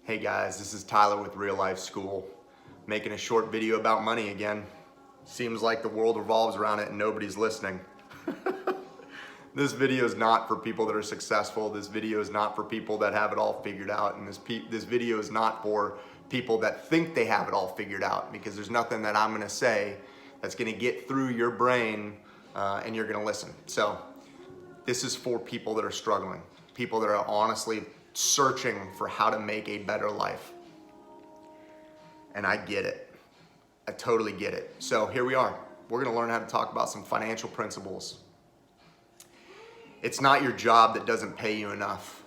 Hey guys, this is Tyler with Real Life School, making a short video about money again. Seems like the world revolves around it and nobody's listening. This video is not for people that are successful. This video is not for people that have it all figured out. And this video is not for people that think they have it all figured out, because there's nothing that I'm gonna say that's gonna get through your brain and you're gonna listen. So this is for people that are struggling, people that are honestly searching for how to make a better life. And I get it. I totally get it. So here we are. We're gonna learn how to talk about some financial principles. It's not your job that doesn't pay you enough.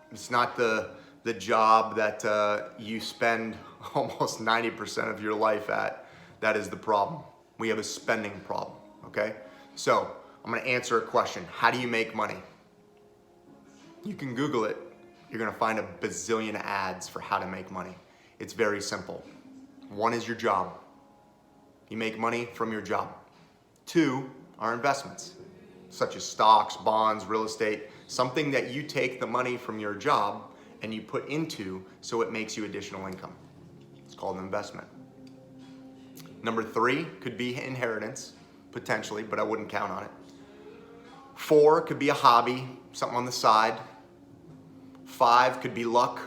It's not the job that you spend almost 90% of your life at. That is the problem. We have a spending problem, okay? So I'm gonna answer a question. How do you make money? You can Google it. You're gonna find a bazillion ads for how to make money. It's very simple. One is your job. You make money from your job. Two are investments, such as stocks, bonds, real estate, something that you take the money from your job and you put into so it makes you additional income. It's called an investment. Number three could be inheritance, potentially, but I wouldn't count on it. Four could be a hobby, something on the side. Five could be luck.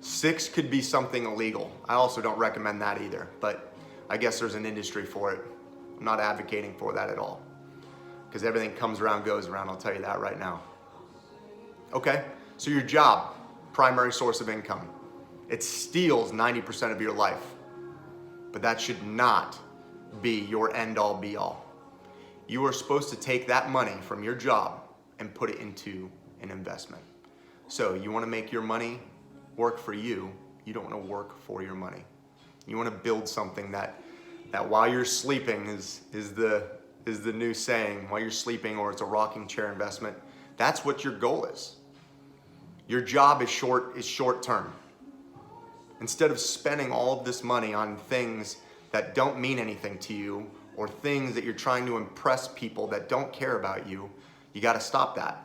Six could be something illegal. I also don't recommend that either, but I guess there's an industry for it. I'm not advocating for that at all, because everything comes around, goes around. I'll tell you that right now. Okay, so your job, primary source of income. It steals 90% of your life, but that should not be your end all be all. You are supposed to take that money from your job and put it into an investment. So you want to make your money work for you. You don't want to work for your money. You want to build something that while you're sleeping is the new saying, while you're sleeping, or it's a rocking chair investment. That's what your goal is. Your job is short term. Instead of spending all of this money on things that don't mean anything to you, or things that you're trying to impress people that don't care about you, you got to stop that.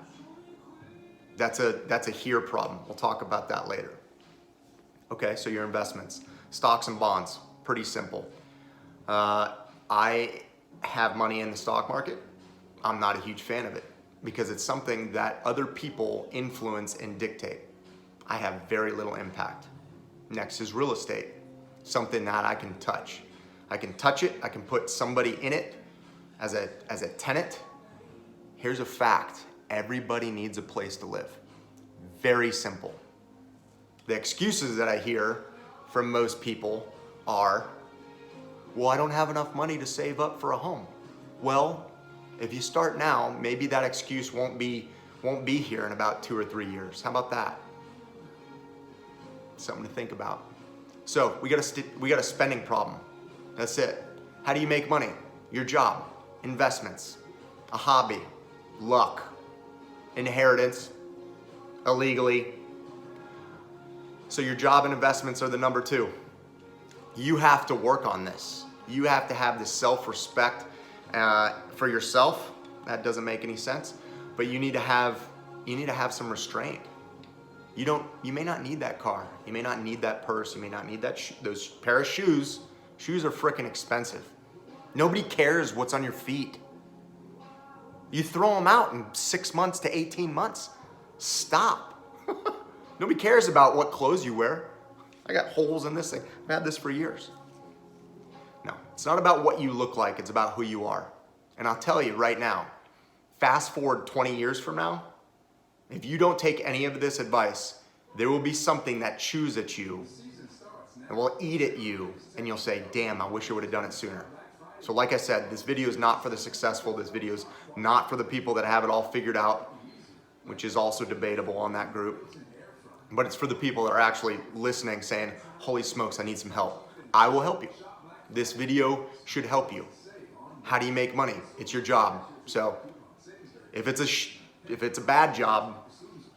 That's a here problem. We'll talk about that later. Okay, so your investments, stocks and bonds, pretty simple. I have money in the stock market. I'm not a huge fan of it because it's something that other people influence and dictate. I have very little impact. Next is real estate, something that I can touch. I can touch it, I can put somebody in it as a tenant. Here's a fact. Everybody needs a place to live. Very simple. The excuses that I hear from most people are, well, I don't have enough money to save up for a home. Well, if you start now, maybe that excuse won't be here in about 2 or 3 years. How about that? Something to think about. So we got a spending problem. That's it. How do you make money? Your job, investments, a hobby, luck, inheritance, illegally. So your job and investments are the number two. You have to work on this. You have to have the self-respect for yourself. That doesn't make any sense, but you need to have some restraint. You may not need that car. You may not need that purse. You may not need those pair of shoes. Shoes are freaking expensive. Nobody cares what's on your feet. You throw them out in 6 months to 18 months. Stop. Nobody cares about what clothes you wear. I got holes in this thing. I've had this for years. No, it's not about what you look like. It's about who you are. And I'll tell you right now, fast forward 20 years from now, if you don't take any of this advice, there will be something that chews at you and will eat at you, and you'll say, damn, I wish I would have done it sooner. So like I said, this video is not for the successful. This video is not for the people that have it all figured out, which is also debatable on that group. But it's for the people that are actually listening, saying, holy smokes, I need some help. I will help you. This video should help you. How do you make money? It's your job. So if it's a bad job,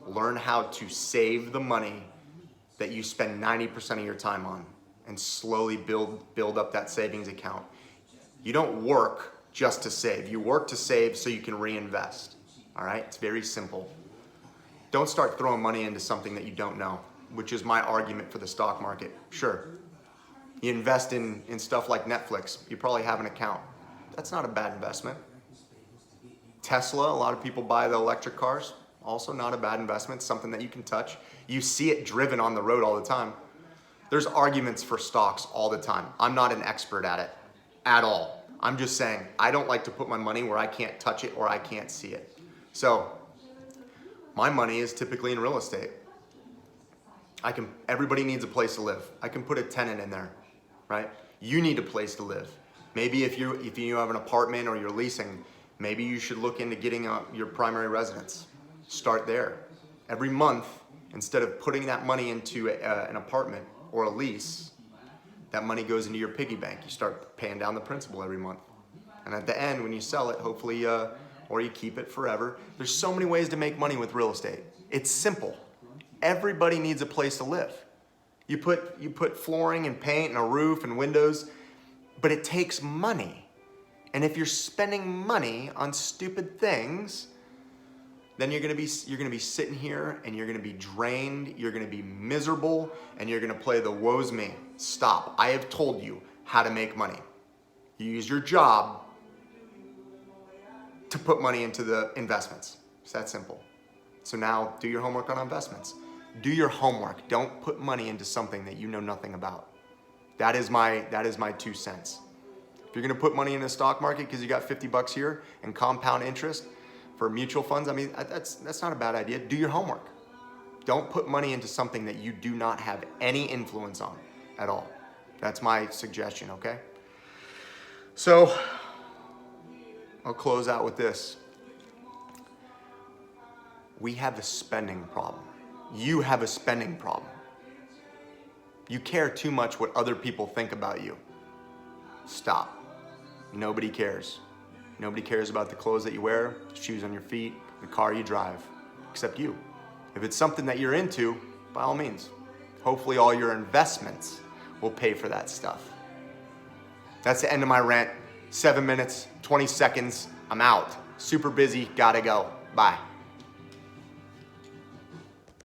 learn how to save the money that you spend 90% of your time on, and slowly build up that savings account. You don't work just to save. You work to save so you can reinvest. All right? It's very simple. Don't start throwing money into something that you don't know. which is my argument for the stock market. Sure, you invest in stuff like Netflix, you probably have an account. That's not a bad investment. Tesla, a lot of people buy the electric cars, also not a bad investment, something that you can touch. You see it driven on the road all the time. There's arguments for stocks all the time. I'm not an expert at it at all. I'm just saying I don't like to put my money where I can't touch it or I can't see it. So my money is typically in real estate. Everybody needs a place to live. I can put a tenant in there, right? You need a place to live. Maybe if you have an apartment or you're leasing, maybe you should look into getting your primary residence. Start there. Every month, instead of putting that money into an apartment or a lease, that money goes into your piggy bank. You start paying down the principal every month. And at the end, when you sell it, hopefully, or you keep it forever. There's so many ways to make money with real estate. It's simple. Everybody needs a place to live. You put flooring and paint and a roof and windows, but it takes money. And if you're spending money on stupid things, then you're gonna be sitting here and you're gonna be drained, you're gonna be miserable, and you're gonna play the woe's me. Stop. I have told you how to make money. You use your job to put money into the investments. It's that simple. So now do your homework on investments. Do your homework. Don't put money into something that you know nothing about. That is my 2 cents. If you're gonna put money in the stock market because you got $50 here and compound interest for mutual funds, I mean, that's not a bad idea. Do your homework. Don't put money into something that you do not have any influence on at all. That's my suggestion, okay? So I'll close out with this. We have a spending problem. You have a spending problem. You care too much what other people think about you. Stop. Nobody cares. Nobody cares about the clothes that you wear, the shoes on your feet, the car you drive, except you. If it's something that you're into, by all means, hopefully all your investments will pay for that stuff. That's the end of my rant. 7 minutes, 20 seconds, I'm out. Super busy, gotta go. Bye.